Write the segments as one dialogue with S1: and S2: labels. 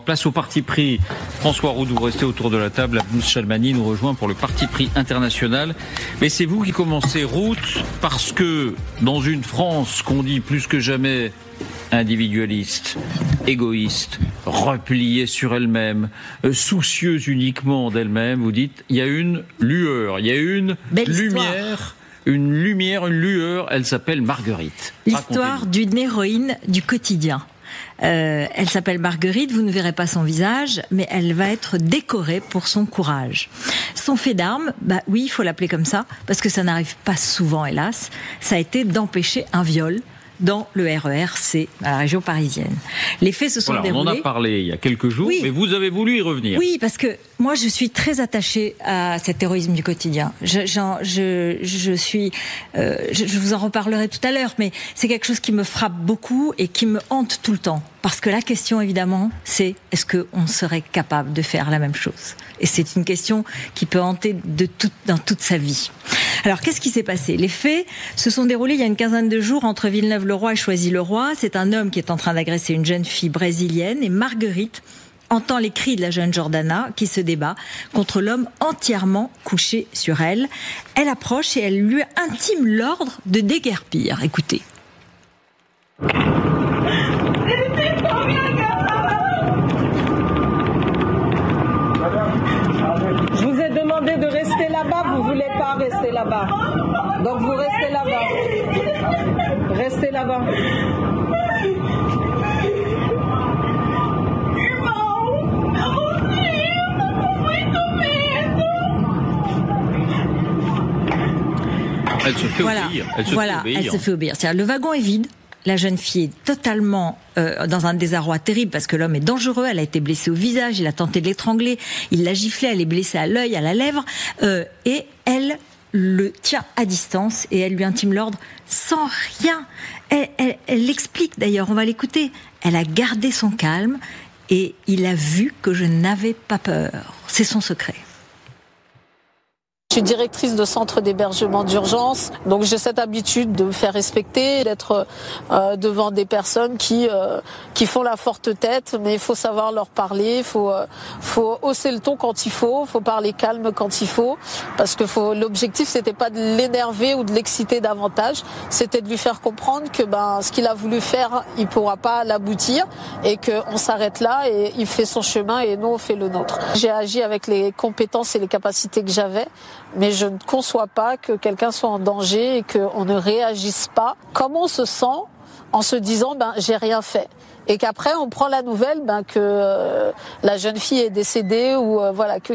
S1: Place au parti pris. François Roux, vous restez autour de la table. Abous Chalmani nous rejoint pour le parti pris international. Mais c'est vous qui commencez route parce que dans une France qu'on dit plus que jamais individualiste, égoïste, repliée sur elle-même, soucieuse uniquement d'elle-même, vous dites, il y a une lueur, il y a une lumière. Une lueur, elle s'appelle Marguerite.
S2: L'histoire d'une héroïne du quotidien. Elle s'appelle Marguerite, vous ne verrez pas son visage, mais elle va être décorée pour son courage. Son fait d'armes, oui, il faut l'appeler comme ça, parce que ça n'arrive pas souvent, hélas, ça a été d'empêcher un viol dans le RER-C, à la région parisienne. Les faits se sont déroulés...
S1: On en a parlé il y a quelques jours, mais vous avez voulu y revenir.
S2: Oui, parce que moi, je suis très attachée à cet héroïsme du quotidien. Je vous en reparlerai tout à l'heure, mais c'est quelque chose qui me frappe beaucoup et qui me hante tout le temps. Parce que la question, évidemment, c'est est-ce qu'on serait capable de faire la même chose ? Et c'est une question qui peut hanter dans toute sa vie. Alors, qu'est-ce qui s'est passé ? Les faits se sont déroulés il y a une quinzaine de jours entre Villeneuve-le-Roi et Choisy-le-Roi. C'est un homme qui est en train d'agresser une jeune fille brésilienne et Marguerite entend les cris de la jeune Jordana qui se débat contre l'homme entièrement couché sur elle. Elle approche et elle lui intime l'ordre de déguerpir. Écoutez.
S3: Je vous ai demandé de rester là-bas, vous ne voulez pas rester là-bas. Donc vous restez là-bas. Restez là-bas.
S1: Elle se fait obéir.
S2: Elle se fait obéir. C'est-à-dire, le wagon est vide. La jeune fille est totalement dans un désarroi terrible parce que l'homme est dangereux. Elle a été blessée au visage, il a tenté de l'étrangler, il l'a giflée, elle est blessée à l'œil, à la lèvre, et elle le tient à distance et elle lui intime l'ordre sans rien. Elle l'explique d'ailleurs, on va l'écouter. Elle a gardé son calme et il a vu que je n'avais pas peur. C'est son secret.
S4: Je suis directrice de centre d'hébergement d'urgence, donc j'ai cette habitude de me faire respecter, d'être devant des personnes qui font la forte tête, mais il faut savoir leur parler, il faut hausser le ton quand il faut parler calme quand il faut, parce que l'objectif c'était pas de l'énerver ou de l'exciter davantage, c'était de lui faire comprendre que ce qu'il a voulu faire, il pourra pas l'aboutir et qu'on s'arrête là et il fait son chemin et nous on fait le nôtre. J'ai agi avec les compétences et les capacités que j'avais. Mais je ne conçois pas que quelqu'un soit en danger et qu'on ne réagisse pas comme on se sent en se disant j'ai rien fait. Et qu'après on prend la nouvelle que la jeune fille est décédée ou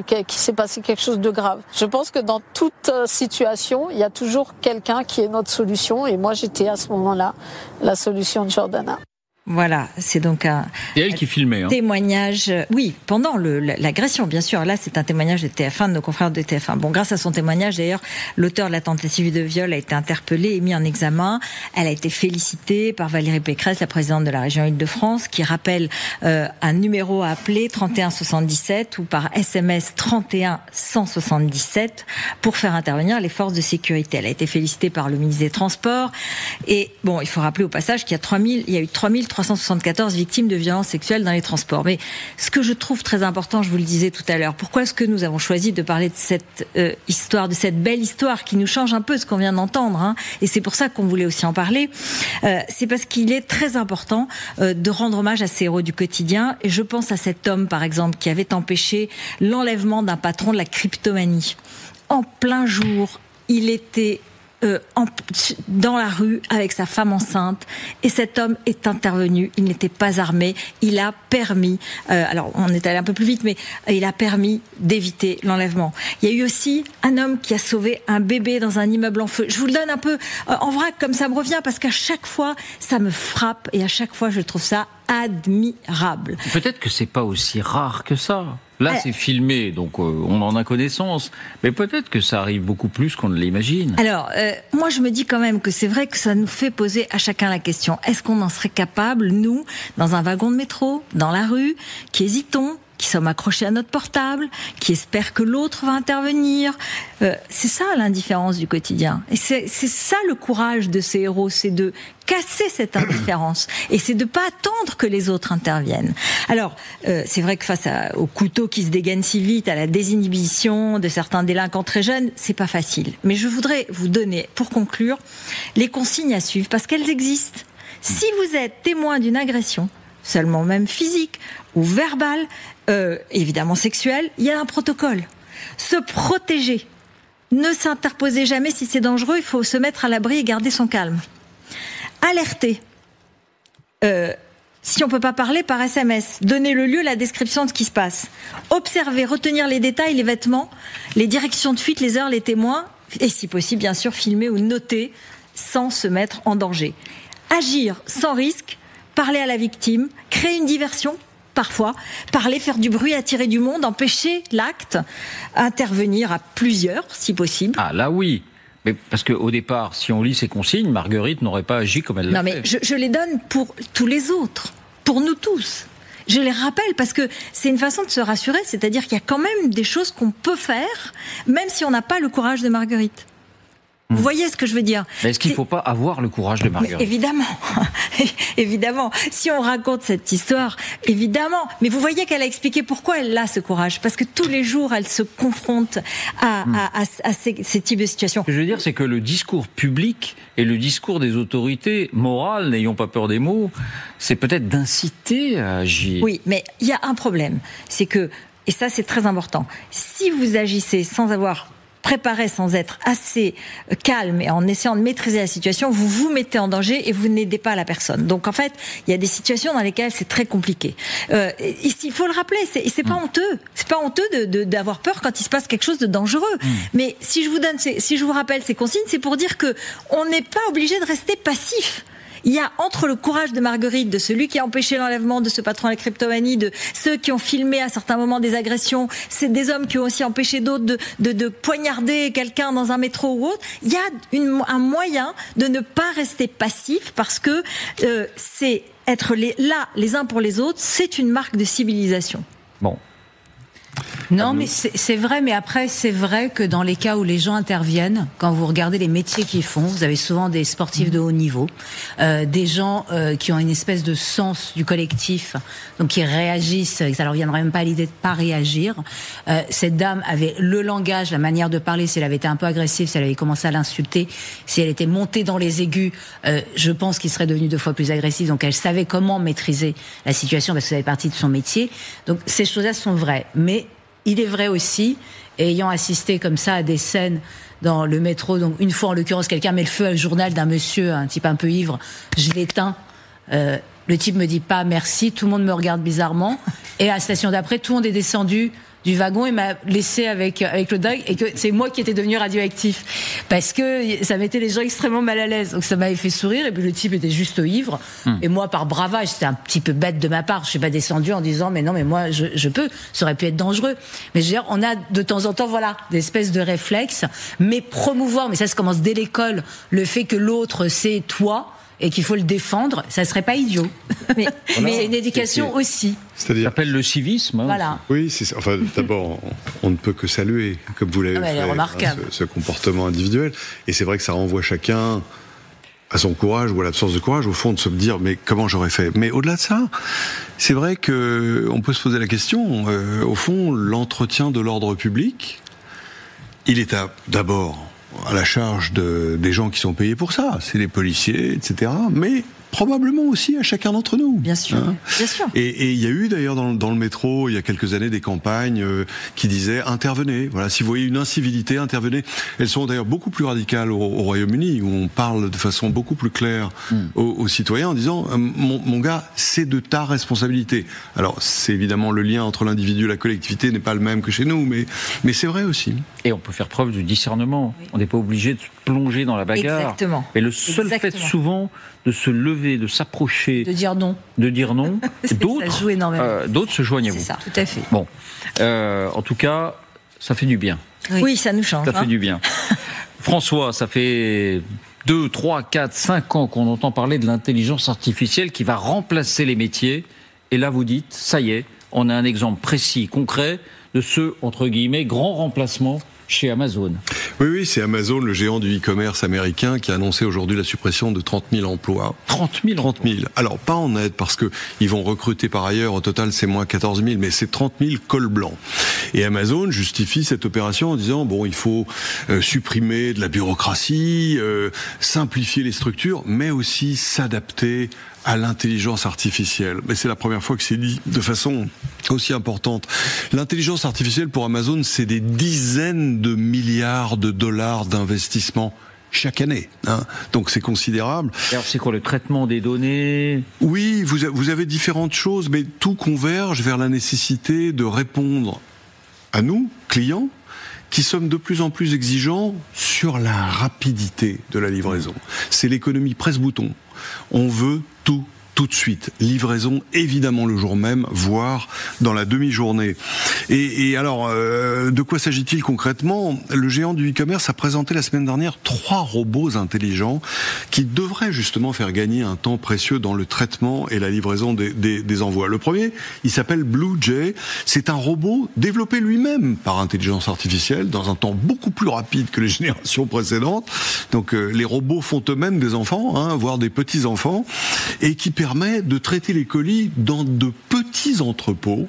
S4: qu'il s'est passé quelque chose de grave. Je pense que dans toute situation, il y a toujours quelqu'un qui est notre solution et moi j'étais à ce moment-là la solution de Jordana.
S2: Voilà, c'est donc un
S1: elle qui filmait,
S2: témoignage, oui, pendant l'agression, bien sûr. Là, c'est un témoignage de TF1, de nos confrères de TF1. Bon, grâce à son témoignage, d'ailleurs, l'auteur de la tentative de viol a été interpellé et mis en examen. Elle a été félicitée par Valérie Pécresse, la présidente de la région Île-de-France, qui rappelle un numéro à appeler, 31 77, ou par SMS 31 177, pour faire intervenir les forces de sécurité. Elle a été félicitée par le ministre des Transports. Et bon, il faut rappeler au passage qu'il y a eu 3374 victimes de violences sexuelles dans les transports. Mais ce que je trouve très important, je vous le disais tout à l'heure, pourquoi est-ce que nous avons choisi de parler de cette histoire, de cette belle histoire qui nous change un peu de ce qu'on vient d'entendre, et c'est pour ça qu'on voulait aussi en parler, c'est parce qu'il est très important de rendre hommage à ces héros du quotidien. Et je pense à cet homme, par exemple, qui avait empêché l'enlèvement d'un patron de la cryptomanie. En plein jour, il était dans la rue avec sa femme enceinte et cet homme est intervenu, il n'était pas armé, il a permis, alors on est allé un peu plus vite, mais il a permis d'éviter l'enlèvement. Il y a eu aussi un homme qui a sauvé un bébé dans un immeuble en feu. Je vous le donne un peu en vrac comme ça me revient parce qu'à chaque fois ça me frappe et à chaque fois je trouve ça admirable.
S1: Peut-être que c'est pas aussi rare que ça. Là, c'est filmé, donc on en a connaissance. Mais peut-être que ça arrive beaucoup plus qu'on ne l'imagine.
S2: Alors, moi, je me dis quand même que c'est vrai que ça nous fait poser à chacun la question. Est-ce qu'on en serait capable, nous, dans un wagon de métro, dans la rue, qui hésitons, qui sommes accrochés à notre portable, qui espèrent que l'autre va intervenir. C'est ça l'indifférence du quotidien. Et c'est ça le courage de ces héros, c'est de casser cette indifférence et c'est de pas attendre que les autres interviennent. Alors, c'est vrai que face au couteau qui se dégaine si vite, à la désinhibition de certains délinquants très jeunes, c'est pas facile. Mais je voudrais vous donner, pour conclure, les consignes à suivre parce qu'elles existent. Si vous êtes témoin d'une agression, seulement même physique ou verbale, évidemment sexuelle, il y a un protocole. Se protéger. Ne s'interposer jamais si c'est dangereux, il faut se mettre à l'abri et garder son calme. Alerter. Si on peut pas parler, par SMS. Donner le lieu, la description de ce qui se passe. Observer, retenir les détails, les vêtements, les directions de fuite, les heures, les témoins, et si possible, bien sûr, filmer ou noter sans se mettre en danger. Agir sans risque, parler à la victime, créer une diversion, parfois, parler, faire du bruit, attirer du monde, empêcher l'acte, intervenir à plusieurs, si possible.
S1: Ah là oui, mais parce qu'au départ, si on lit ces consignes, Marguerite n'aurait pas agi comme elle l'a fait.
S2: Non mais je les donne pour tous les autres, pour nous tous. Je les rappelle parce que c'est une façon de se rassurer, c'est-à-dire qu'il y a quand même des choses qu'on peut faire, même si on n'a pas le courage de Marguerite. Vous voyez ce que je veux dire?
S1: Mais est-ce qu'il ne faut pas avoir le courage de Marguerite?
S2: Mais évidemment, évidemment. Si on raconte cette histoire, évidemment. Mais vous voyez qu'elle a expliqué pourquoi elle a ce courage. Parce que tous les jours, elle se confronte à ces types de situations.
S1: Ce que je veux dire, c'est que le discours public et le discours des autorités morales, n'ayons pas peur des mots, c'est peut-être d'inciter à agir.
S2: Oui, mais il y a un problème. C'est que, et ça c'est très important, si vous agissez sans avoir préparé, sans être assez calme et en essayant de maîtriser la situation, vous vous mettez en danger et vous n'aidez pas la personne. Donc en fait, il y a des situations dans lesquelles c'est très compliqué. Ici, il faut le rappeler, c'est pas honteux. C'est pas honteux d'avoir peur quand il se passe quelque chose de dangereux. Mais si je vous rappelle ces consignes, c'est pour dire que on n'est pas obligé de rester passif. Il y a entre le courage de Marguerite, de celui qui a empêché l'enlèvement de ce patron à la kleptomanie, de ceux qui ont filmé à certains moments des agressions, c'est des hommes qui ont aussi empêché d'autres de poignarder quelqu'un dans un métro ou autre. Il y a un moyen de ne pas rester passif parce que c'est être là les uns pour les autres, c'est une marque de civilisation.
S1: Bon.
S5: Non, mais c'est vrai, mais après, c'est vrai que dans les cas où les gens interviennent, quand vous regardez les métiers qu'ils font, vous avez souvent des sportifs de haut niveau, des gens qui ont une espèce de sens du collectif, donc qui réagissent, et ça leur viendrait même pas à l'idée de pas réagir. Cette dame avait le langage, la manière de parler, si elle avait été un peu agressive, si elle avait commencé à l'insulter, si elle était montée dans les aigus, je pense qu'il serait devenu 2 fois plus agressif, donc elle savait comment maîtriser la situation parce que ça fait partie de son métier. Donc ces choses-là sont vraies, mais il est vrai aussi, ayant assisté comme ça à des scènes dans le métro, donc une fois en l'occurrence quelqu'un met le feu au journal d'un monsieur, un type un peu ivre, je l'éteins, le type me dit pas merci, tout le monde me regarde bizarrement, et à la station d'après tout le monde est descendu du wagon et m'a laissé avec le dingue, et que c'est moi qui étais devenu radioactif parce que ça mettait les gens extrêmement mal à l'aise, donc ça m'avait fait sourire. Et puis le type était juste ivre et moi par bravage, c'était un petit peu bête de ma part, je suis pas descendu en disant mais non mais moi je peux, ça aurait pu être dangereux, mais je veux dire, on a de temps en temps voilà des espèces de réflexes, mais promouvoir, mais ça se commence dès l'école, le fait que l'autre c'est toi et qu'il faut le défendre, ça serait pas idiot. Mais c'est une éducation aussi.
S1: C'est-à-dire, ça s'appelle le civisme. Hein.
S5: Voilà.
S6: Oui, enfin, d'abord, on ne peut que saluer, comme vous l'avez fait, ce comportement individuel. Et c'est vrai que ça renvoie chacun à son courage ou à l'absence de courage, au fond, de se dire mais comment j'aurais fait. Mais au-delà de ça, c'est vrai que on peut se poser la question. Au fond, l'entretien de l'ordre public, il est d'abord à la charge des gens qui sont payés pour ça, c'est les policiers, etc. Mais probablement aussi à chacun d'entre nous.
S2: Bien sûr, bien sûr.
S6: Et il y a eu d'ailleurs dans le métro, il y a quelques années, des campagnes qui disaient « intervenez ». Voilà, si vous voyez une incivilité, intervenez. Elles sont d'ailleurs beaucoup plus radicales au Royaume-Uni, où on parle de façon beaucoup plus claire aux citoyens en disant « mon gars, c'est de ta responsabilité ». Alors, c'est évidemment le lien entre l'individu et la collectivité n'est pas le même que chez nous, mais c'est vrai aussi.
S1: Et on peut faire preuve du discernement. Oui. On n'est pas obligé de se plonger dans la bagarre.
S2: Exactement.
S1: Mais le seul fait souvent de se lever, de s'approcher,
S5: de dire non,
S1: d'autres se joignent à vous.
S5: C'est ça, tout à fait.
S1: Bon, en tout cas, ça fait du bien.
S2: Oui, ça nous change.
S1: Ça fait du bien. François, ça fait 2, 3, 4, 5 ans qu'on entend parler de l'intelligence artificielle qui va remplacer les métiers. Et là, vous dites, ça y est, on a un exemple précis, concret, de ce, entre guillemets, grand remplacement chez Amazon.
S6: Oui, c'est Amazon, le géant du e-commerce américain, qui a annoncé aujourd'hui la suppression de 30 000 emplois.
S1: 30 000
S6: Alors, pas en net, parce que ils vont recruter par ailleurs, au total c'est moins 14 000, mais c'est 30 000 cols blancs. Et Amazon justifie cette opération en disant, il faut supprimer de la bureaucratie, simplifier les structures, mais aussi s'adapter à l'intelligence artificielle. Mais c'est la première fois que c'est dit de façon aussi importante. L'intelligence artificielle pour Amazon, c'est des dizaines de milliards de dollars d'investissement chaque année. Donc c'est considérable.
S1: Alors c'est quoi le traitement des données ?
S6: Oui, vous avez différentes choses, mais tout converge vers la nécessité de répondre à nous, clients, qui sommes de plus en plus exigeants sur la rapidité de la livraison. C'est l'économie presse-bouton. On veut tout de suite. Livraison, évidemment, le jour même, voire dans la demi-journée. Et alors, de quoi s'agit-il concrètement ? Le géant du e-commerce a présenté la semaine dernière 3 robots intelligents qui devraient justement faire gagner un temps précieux dans le traitement et la livraison des envois. Le premier, il s'appelle Blue Jay. C'est un robot développé lui-même par intelligence artificielle dans un temps beaucoup plus rapide que les générations précédentes. Donc, les robots font eux-mêmes des enfants, voire des petits-enfants, et qui permet de traiter les colis dans de petits entrepôts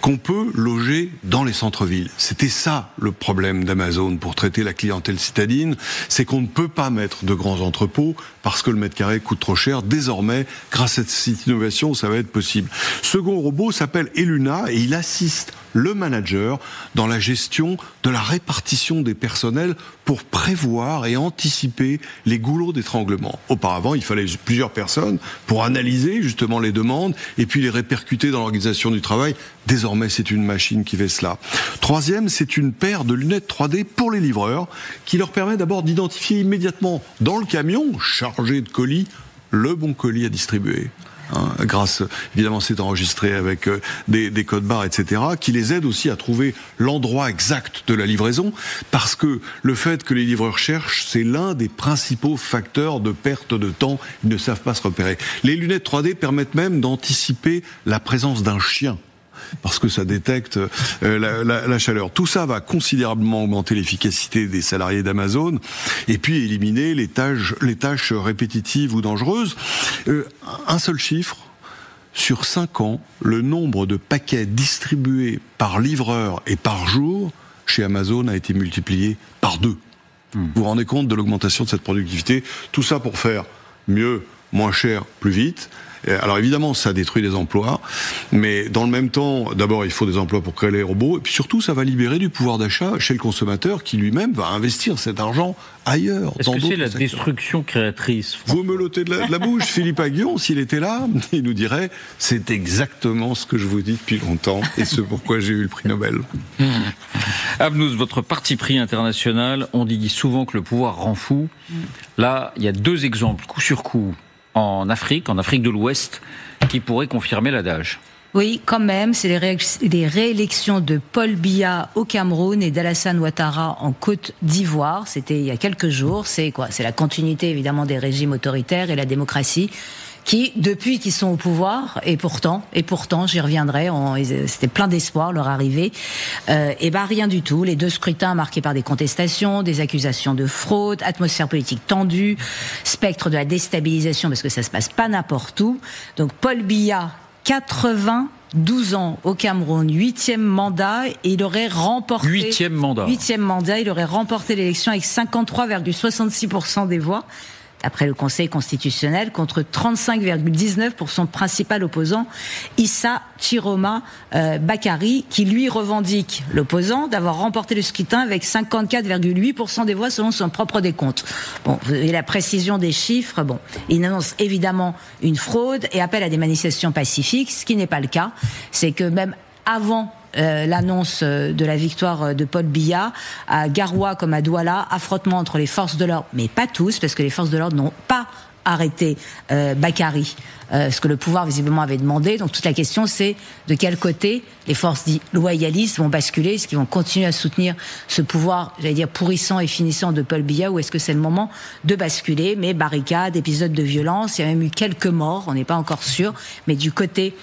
S6: qu'on peut loger dans les centres-villes. C'était ça le problème d'Amazon pour traiter la clientèle citadine, c'est qu'on ne peut pas mettre de grands entrepôts parce que le mètre carré coûte trop cher. Désormais, grâce à cette innovation, ça va être possible. Second robot s'appelle Eluna et il assiste le manager dans la gestion de la répartition des personnels pour prévoir et anticiper les goulots d'étranglement. Auparavant, il fallait plusieurs personnes pour analyser justement les demandes et puis les répercuter dans l'organisation du travail. Désormais, c'est une machine qui fait cela. Troisième, c'est une paire de lunettes 3D pour les livreurs qui leur permet d'abord d'identifier immédiatement dans le camion chargé de colis le bon colis à distribuer. Grâce, évidemment, c'est enregistré avec des codes barres, etc., qui les aident aussi à trouver l'endroit exact de la livraison, parce que le fait que les livreurs cherchent, c'est l'un des principaux facteurs de perte de temps. Ils ne savent pas se repérer. Les lunettes 3D permettent même d'anticiper la présence d'un chien, parce que ça détecte la chaleur. Tout ça va considérablement augmenter l'efficacité des salariés d'Amazon et puis éliminer les tâches répétitives ou dangereuses. Un seul chiffre, sur 5 ans, le nombre de paquets distribués par livreur et par jour chez Amazon a été multiplié par 2. Vous vous rendez compte de l'augmentation de cette productivité ? Tout ça pour faire mieux, moins cher, plus vite. Alors évidemment, ça détruit des emplois, mais dans le même temps, d'abord, il faut des emplois pour créer les robots, et puis surtout, ça va libérer du pouvoir d'achat chez le consommateur qui lui-même va investir cet argent ailleurs.
S1: Est-ce que c'est la destruction créatrice ?
S6: Vous me l'ôtez de la bouche. Philippe Aghion, s'il était là, il nous dirait « C'est exactement ce que je vous dis depuis longtemps, et ce pourquoi j'ai eu le prix Nobel. »
S1: Abnouz, votre parti pris international, on dit souvent que le pouvoir rend fou. Là, il y a 2 exemples, coup sur coup, en Afrique de l'Ouest, qui pourraient confirmer l'adage.
S5: Oui, quand même, c'est les réélections de Paul Biya au Cameroun et d'Alassane Ouattara en Côte d'Ivoire. C'était il y a quelques jours. C'est la continuité évidemment des régimes autoritaires et la démocratie qui, depuis qu'ils sont au pouvoir, et pourtant, j'y reviendrai, c'était plein d'espoir leur arrivée, rien du tout. Les 2 scrutins marqués par des contestations, des accusations de fraude, atmosphère politique tendue, spectre de la déstabilisation parce que ça se passe pas n'importe où. Donc Paul Biya, 92 ans au Cameroun, 8e mandat, et il aurait remporté...
S1: 8e mandat,
S5: il aurait remporté l'élection avec 53,66% des voix. Après le Conseil constitutionnel, contre 35,19% pour son principal opposant, Issa Chiroma Bakary, qui lui revendique, l'opposant, d'avoir remporté le scrutin avec 54,8% des voix selon son propre décompte. Bon, et la précision des chiffres, il annonce évidemment une fraude et appelle à des manifestations pacifiques, ce qui n'est pas le cas. C'est que même avant l'annonce de la victoire de Paul Biya, à Garoua comme à Douala, affrontement entre les forces de l'ordre, mais pas tous, parce que les forces de l'ordre n'ont pas arrêter Bakary, ce que le pouvoir visiblement avait demandé. Donc toute la question, c'est de quel côté les forces dites loyalistes vont basculer, est-ce qu'ils vont continuer à soutenir ce pouvoir, j'allais dire pourrissant et finissant de Paul Biya, ou est-ce que c'est le moment de basculer? Mais barricades, épisodes de violence, il y a même eu quelques morts, on n'est pas encore sûr, mais du côté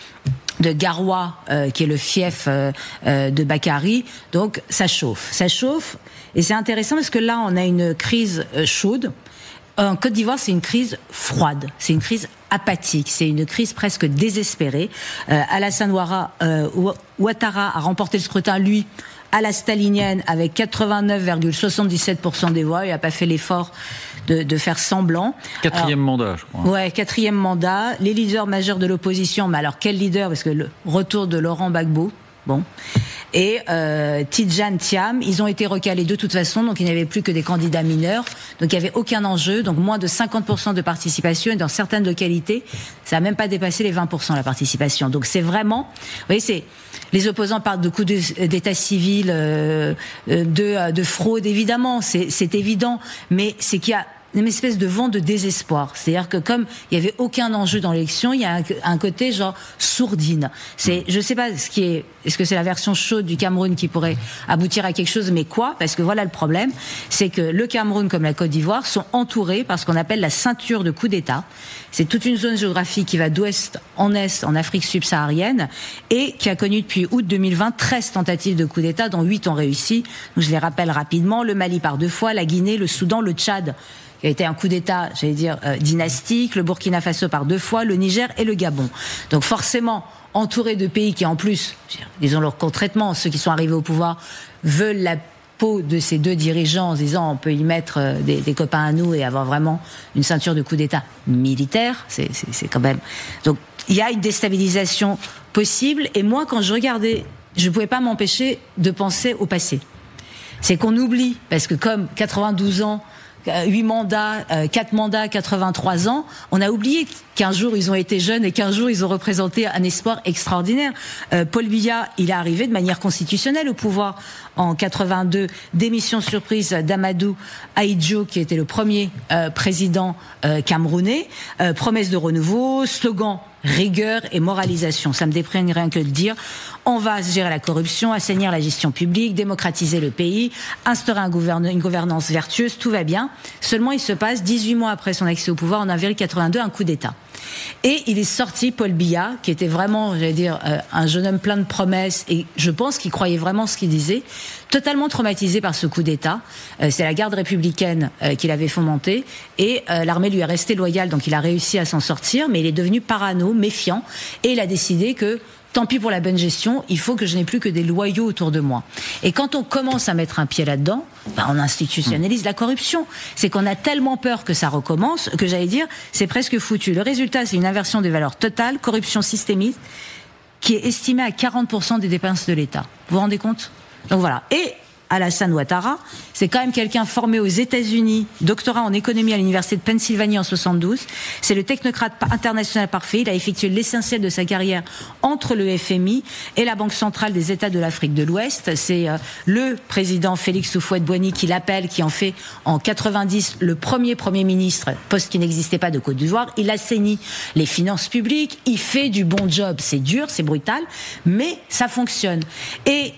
S5: de Garoua, qui est le fief de Bakary, donc ça chauffe, et c'est intéressant parce que là on a une crise chaude. En Côte d'Ivoire, c'est une crise froide, c'est une crise apathique, c'est une crise presque désespérée. Alassane Ouattara a remporté le scrutin, lui, à la stalinienne, avec 89,77% des voix. Il n'a pas fait l'effort de faire semblant.
S1: Quatrième mandat, je crois.
S5: Ouais, quatrième mandat. Les leaders majeurs de l'opposition, mais alors quel leader? Parce que le retour de Laurent Gbagbo, bon, et Tidjane Thiam, ils ont été recalés de toute façon, donc il n'y avait plus que des candidats mineurs, donc il n'y avait aucun enjeu, donc moins de 50% de participation, et dans certaines localités, ça n'a même pas dépassé les 20% la participation. Donc c'est vraiment, vous voyez, c'est les opposants parlent de coups d'état civil, de fraude, évidemment, c'est évident, mais c'est qu'il y a une espèce de vent de désespoir. C'est-à-dire que comme il n'y avait aucun enjeu dans l'élection, il y a un côté genre sourdine. Je sais pas est-ce que c'est la version chaude du Cameroun qui pourrait aboutir à quelque chose, mais quoi? Parce que voilà le problème, c'est que le Cameroun comme la Côte d'Ivoire sont entourés par ce qu'on appelle la ceinture de coups d'État. C'est toute une zone géographique qui va d'ouest en est, en Afrique subsaharienne, et qui a connu depuis août 2020 13 tentatives de coups d'État, dont 8 ont réussi. Donc je les rappelle rapidement, le Mali par 2 fois, la Guinée, le Soudan, le Tchad, qui a été un coup d'État, j'allais dire, dynastique, le Burkina Faso par 2 fois, le Niger et le Gabon. Donc forcément, entouré de pays qui en plus, disons-le concrètement, ceux qui sont arrivés au pouvoir veulent la peau de ces 2 dirigeants en se disant on peut y mettre des copains à nous et avoir vraiment une ceinture de coup d'État militaire, c'est quand même... Donc il y a une déstabilisation possible, et moi quand je regardais, je ne pouvais pas m'empêcher de penser au passé. C'est qu'on oublie, parce que comme 92 ans, 8 mandats, 4 mandats, 83 ans, on a oublié qu'un jour ils ont été jeunes et qu'un jour ils ont représenté un espoir extraordinaire. Paul Biya, il est arrivé de manière constitutionnelle au pouvoir en 82, démission surprise d'Amadou Ahidjo, qui était le premier président camerounais, promesse de renouveau, slogan rigueur et moralisation. Ça me déprime rien que de dire. On va gérer la corruption, assainir la gestion publique, démocratiser le pays, instaurer une gouvernance vertueuse, tout va bien. Seulement, il se passe 18 mois après son accès au pouvoir, en avril 82, un coup d'État. Et il est sorti, Paul Biya, qui était vraiment, j'allais dire, un jeune homme plein de promesses, et je pense qu'il croyait vraiment ce qu'il disait, totalement traumatisé par ce coup d'État. C'est la garde républicaine qu'il avait fomentée, et l'armée lui est restée loyale, donc il a réussi à s'en sortir, mais il est devenu parano, méfiant, et il a décidé que tant pis pour la bonne gestion, il faut que je n'ai plus que des loyaux autour de moi. Et quand on commence à mettre un pied là-dedans, on institutionnalise la corruption. C'est qu'on a tellement peur que ça recommence, que j'allais dire, c'est presque foutu. Le résultat, c'est une inversion des valeurs totales, corruption systémique, qui est estimée à 40% des dépenses de l'État. Vous vous rendez compte? Donc voilà. Et Alassane Ouattara, c'est quand même quelqu'un formé aux États-Unis, doctorat en économie à l'université de Pennsylvanie en 72. C'est le technocrate international parfait. Il a effectué l'essentiel de sa carrière entre le FMI et la Banque centrale des États de l'Afrique de l'Ouest. C'est le président Félix Houphouët-Boigny qui l'appelle, qui en fait en 90 le premier ministre, poste qui n'existait pas de Côte d'Ivoire. Il assainit les finances publiques, il fait du bon job. C'est dur, c'est brutal, mais ça fonctionne. Et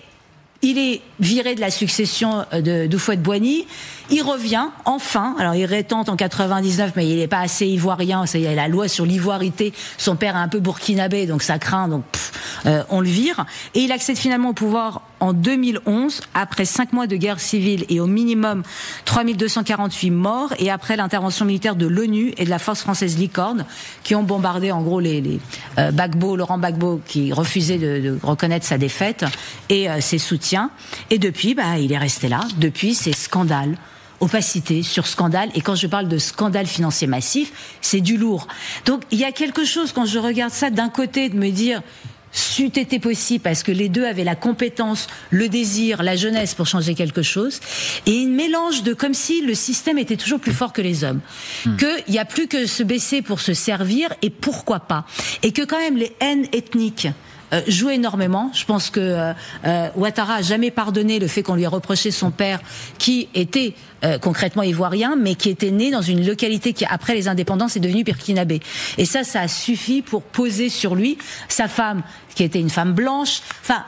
S5: il est viré de la succession d'Houphouët-Boigny. Il revient, enfin. Alors, il rétente en 99, mais il n'est pas assez ivoirien. Il y a la loi sur l'ivoirité. Son père est un peu burkinabé, donc ça craint. Donc, on le vire. Et il accède finalement au pouvoir en 2011, après 5 mois de guerre civile et au minimum 3248 morts, et après l'intervention militaire de l'ONU et de la force française Licorne, qui ont bombardé en gros Laurent Gbagbo, qui refusait de reconnaître sa défaite, et ses soutiens. Et depuis, il est resté là. Depuis, c'est scandale, opacité sur scandale. Et quand je parle de scandale financier massif, c'est du lourd. Donc, il y a quelque chose, quand je regarde ça, d'un côté, de me dire... c'eût été possible parce que les deux avaient la compétence, le désir, la jeunesse pour changer quelque chose, et un mélange de comme si le système était toujours plus fort que les hommes, qu'il n'y a plus que se baisser pour se servir, et pourquoi pas, et que quand même les haines ethniques joue énormément. Je pense que Ouattara a jamais pardonné le fait qu'on lui a reproché son père, qui était concrètement ivoirien, mais qui était né dans une localité qui, après les indépendances, est devenue burkinabé. Et ça a suffi pour poser sur lui. Sa femme, qui était une femme blanche, enfin...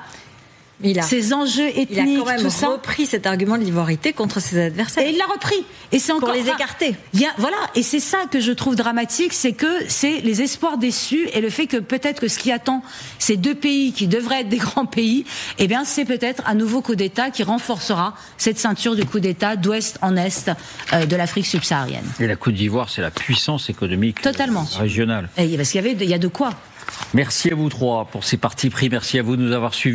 S5: Ces enjeux ethniques,
S2: il a quand même repris cet argument de l'ivoirité contre ses adversaires.
S5: Et il l'a repris. Et c'est encore
S2: pour les écarter.
S5: Voilà. Et c'est ça que je trouve dramatique, c'est que c'est les espoirs déçus et le fait que peut-être que ce qui attend ces deux pays qui devraient être des grands pays, eh bien, c'est peut-être un nouveau coup d'État qui renforcera cette ceinture du coup d'État d'ouest en est de l'Afrique subsaharienne.
S1: Et la Côte d'Ivoire, c'est la puissance économique régionale.
S5: Et parce qu'il y a de quoi.
S1: Merci à vous trois pour ces partis pris. Merci à vous de nous avoir suivis.